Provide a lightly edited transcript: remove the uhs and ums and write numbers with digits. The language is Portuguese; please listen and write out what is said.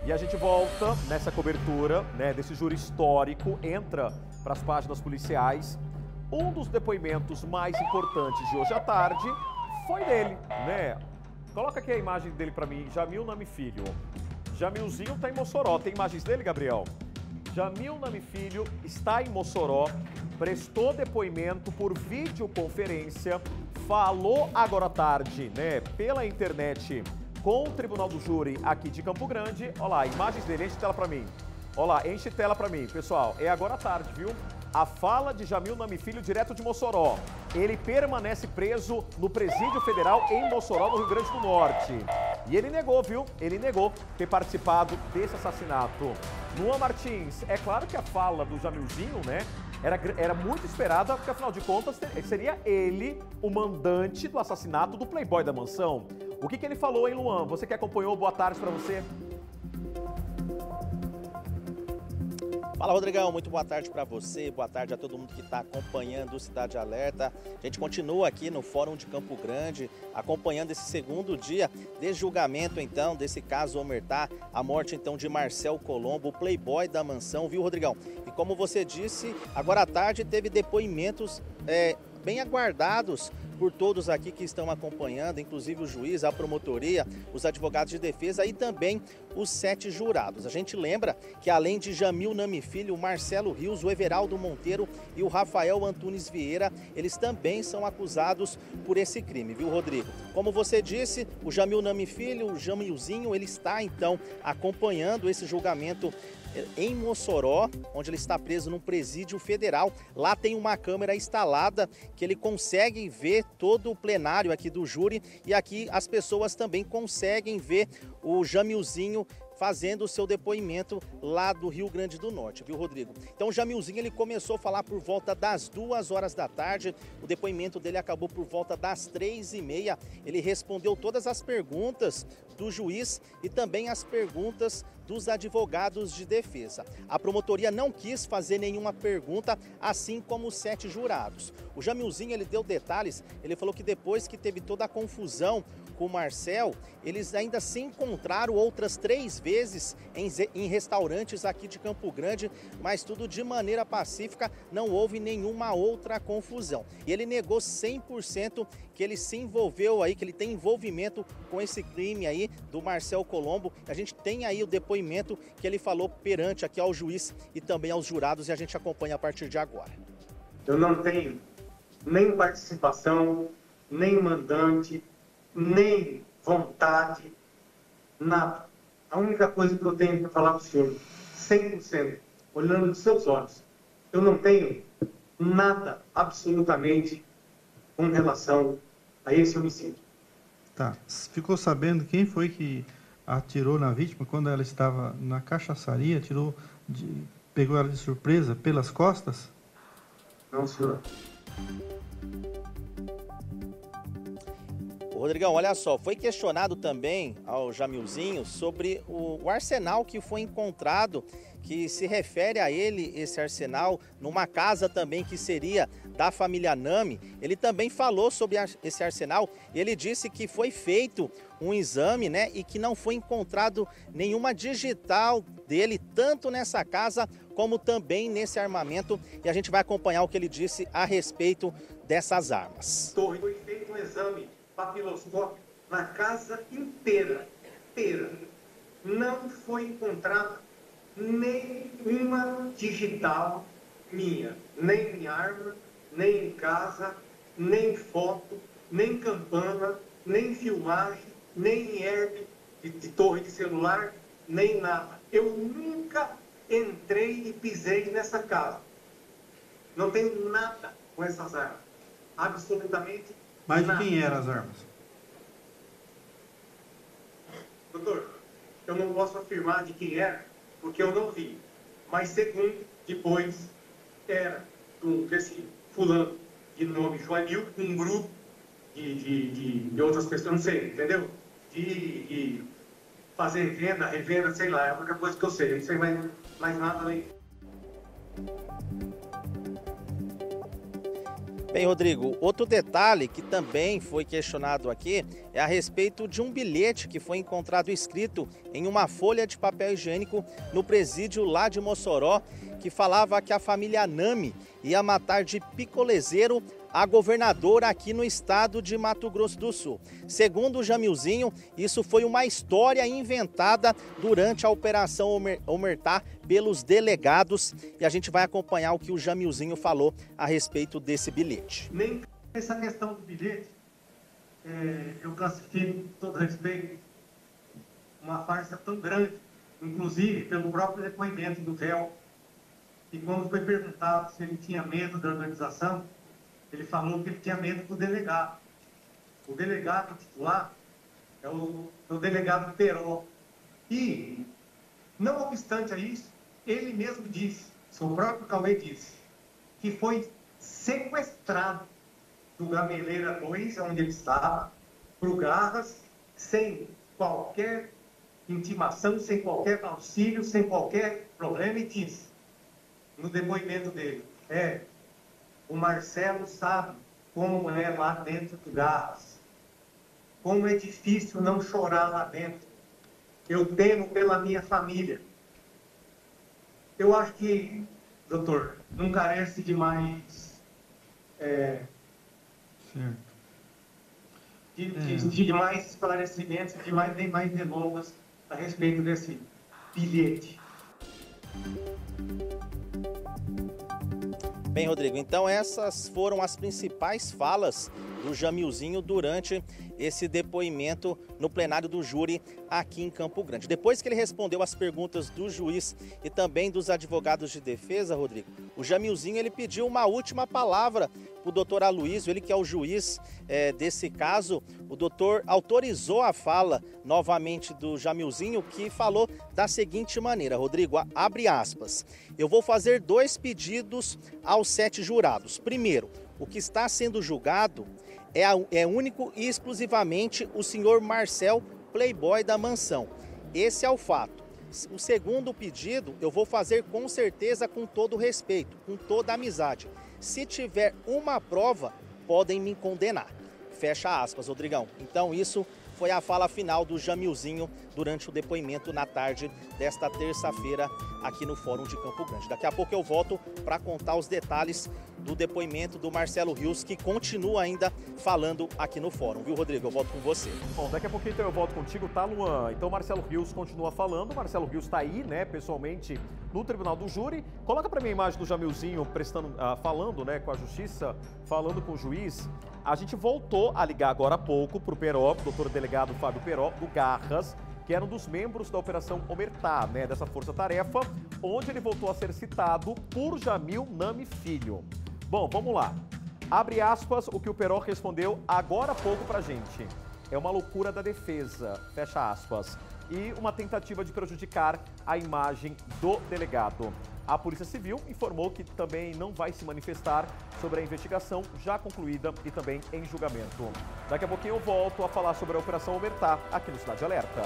E a gente volta nessa cobertura, né, desse júri histórico, entra para as páginas policiais. Um dos depoimentos mais importantes de hoje à tarde foi dele, né? Coloca aqui a imagem dele para mim, Jamil Nami Filho. Jamilzinho tá em Mossoró. Tem imagens dele, Gabriel? Jamil Nami Filho está em Mossoró, prestou depoimento por videoconferência, falou agora à tarde, né, pela internet com o Tribunal do Júri aqui de Campo Grande. Olha lá, imagens dele, enche tela pra mim. Olha lá, enche tela pra mim, pessoal. É agora à tarde, viu? A fala de Jamil Nami Filho, direto de Mossoró. Ele permanece preso no Presídio Federal em Mossoró, no Rio Grande do Norte. E ele negou, viu? Ele negou ter participado desse assassinato. Luan Martins, é claro que a fala do Jamilzinho, né, era muito esperada, porque afinal de contas seria ele o mandante do assassinato do playboy da mansão. O que ele falou, hein, Luan? Você que acompanhou, boa tarde pra você. Fala, Rodrigão, muito boa tarde para você, boa tarde a todo mundo que está acompanhando o Cidade Alerta. A gente continua aqui no Fórum de Campo Grande, acompanhando esse segundo dia de julgamento, então, desse caso Omertá, a morte, então, de Marcel Colombo, o playboy da mansão, viu, Rodrigão? E como você disse, agora à tarde teve depoimentos bem aguardados por todos aqui que estão acompanhando, inclusive o juiz, a promotoria, os advogados de defesa e também os 7 jurados. A gente lembra que além de Jamil Nami Filho, o Marcelo Rios, o Everaldo Monteiro e o Rafael Antunes Vieira, eles também são acusados por esse crime, viu, Rodrigo? Como você disse, o Jamil Nami Filho, o Jamilzinho, ele está então acompanhando esse julgamento em Mossoró, onde ele está preso num presídio federal. Lá tem uma câmera instalada que ele consegue ver todo o plenário aqui do júri e aqui as pessoas também conseguem ver o Jamilzinho fazendo o seu depoimento lá do Rio Grande do Norte, viu, Rodrigo? Então o Jamilzinho, ele começou a falar por volta das 2 horas da tarde, o depoimento dele acabou por volta das 3h30, ele respondeu todas as perguntas do juiz e também as perguntas dos advogados de defesa. A promotoria não quis fazer nenhuma pergunta, assim como os 7 jurados. O Jamilzinho, ele deu detalhes, ele falou que depois que teve toda a confusão com o Marcel, eles ainda se encontraram outras 3 vezes em restaurantes aqui de Campo Grande, mas tudo de maneira pacífica, não houve nenhuma outra confusão. E ele negou 100% que ele se envolveu aí, que ele tem envolvimento com esse crime aí do Marcel Colombo. A gente tem aí o depoimento que ele falou perante aqui ao juiz e também aos jurados e a gente acompanha a partir de agora. Eu não tenho nem participação, nem mandante, nem vontade, nada. A única coisa que eu tenho para falar para o senhor, 100%, olhando nos seus olhos, eu não tenho nada, absolutamente, com relação a esse homicídio. Tá. Ficou sabendo quem foi que atirou na vítima quando ela estava na cachaçaria, pegou ela de surpresa pelas costas? Não, senhor. Rodrigão, olha só, foi questionado também ao Jamilzinho sobre o arsenal que foi encontrado, que se refere a ele, esse arsenal, numa casa também que seria da família Nami. Ele também falou sobre esse arsenal e ele disse que foi feito um exame, né, e que não foi encontrado nenhuma digital dele, tanto nessa casa como também nesse armamento. E a gente vai acompanhar o que ele disse a respeito dessas armas. Foi feito um exame papiloscópico na casa inteira. Não foi encontrada nenhuma digital minha, nem em arma, nem em casa, nem foto, nem campana, nem filmagem, nem em herb de torre de celular, nem nada. Eu nunca entrei e pisei nessa casa. Não tenho nada com essas armas. Absolutamente. Mas de nada. quem eram as armas? Doutor, eu não posso afirmar de quem era, porque eu não vi. Mas segundo, depois, era desse fulano de nome Joanil, um grupo de outras pessoas, não sei, entendeu? De fazer venda, revenda, sei lá, é a única coisa que eu sei. Eu não sei mais nada além. Bem, Rodrigo, outro detalhe que também foi questionado aqui é a respeito de um bilhete que foi encontrado escrito em uma folha de papel higiênico no presídio lá de Mossoró, que falava que a família Nami ia matar de picolezeiro a governadora aqui no estado de Mato Grosso do Sul. Segundo o Jamilzinho, isso foi uma história inventada durante a Operação Omertá pelos delegados, e a gente vai acompanhar o que o Jamilzinho falou a respeito desse bilhete. Nem essa questão do bilhete, eu classifico, com todo respeito, uma farsa tão grande, inclusive pelo próprio depoimento do réu, e quando foi perguntado se ele tinha medo da organização, ele falou que ele tinha medo do delegado. O delegado titular é o delegado Peró. E, não obstante a isso, ele mesmo disse, seu próprio Cauê disse, que foi sequestrado do Gameleira 2, onde ele estava, para o Garras, sem qualquer intimação, sem qualquer auxílio, sem qualquer problema, e disse, no depoimento dele, o Marcelo sabe como é lá dentro do Garras, como é difícil não chorar lá dentro. Eu temo pela minha família. Eu acho que, doutor, não carece de mais... de mais esclarecimentos, nem mais delongas a respeito desse bilhete. Bem, Rodrigo, então essas foram as principais falas do Jamilzinho durante esse depoimento no plenário do júri aqui em Campo Grande. Depois que ele respondeu as perguntas do juiz e também dos advogados de defesa, Rodrigo, o Jamilzinho ele pediu uma última palavra para o doutor Aloysio, ele que é o juiz desse caso. O doutor autorizou a fala novamente do Jamilzinho, que falou da seguinte maneira, Rodrigo, abre aspas, eu vou fazer 2 pedidos aos 7 jurados. Primeiro, o que está sendo julgado é único e exclusivamente o senhor Marcel, playboy da mansão. Esse é o fato. O segundo pedido eu vou fazer com certeza com todo respeito, com toda amizade. Se tiver uma prova, podem me condenar. Fecha aspas, Rodrigão. Então isso foi a fala final do Jamilzinho durante o depoimento na tarde desta terça-feira aqui no Fórum de Campo Grande. Daqui a pouco eu volto para contar os detalhes do depoimento do Marcelo Rios, que continua ainda falando aqui no Fórum. Viu, Rodrigo? Eu volto com você. Bom, daqui a pouquinho então eu volto contigo, tá, Luan? Então o Marcelo Rios continua falando. O Marcelo Rios está aí, né, pessoalmente no Tribunal do Júri. Coloca para mim a imagem do Jamilzinho falando, né, com a Justiça, falando com o juiz. A gente voltou a ligar agora há pouco para o Peró, doutor delegado Fábio Peró, do Garras, que era um dos membros da Operação Omertá, né, dessa força-tarefa, onde ele voltou a ser citado por Jamil Nami Filho. Bom, vamos lá. Abre aspas o que o Peró respondeu agora há pouco pra gente. É uma loucura da defesa, fecha aspas. E uma tentativa de prejudicar a imagem do delegado. A Polícia Civil informou que também não vai se manifestar sobre a investigação já concluída e também em julgamento. Daqui a pouquinho eu volto a falar sobre a Operação Omertá aqui no Cidade Alerta.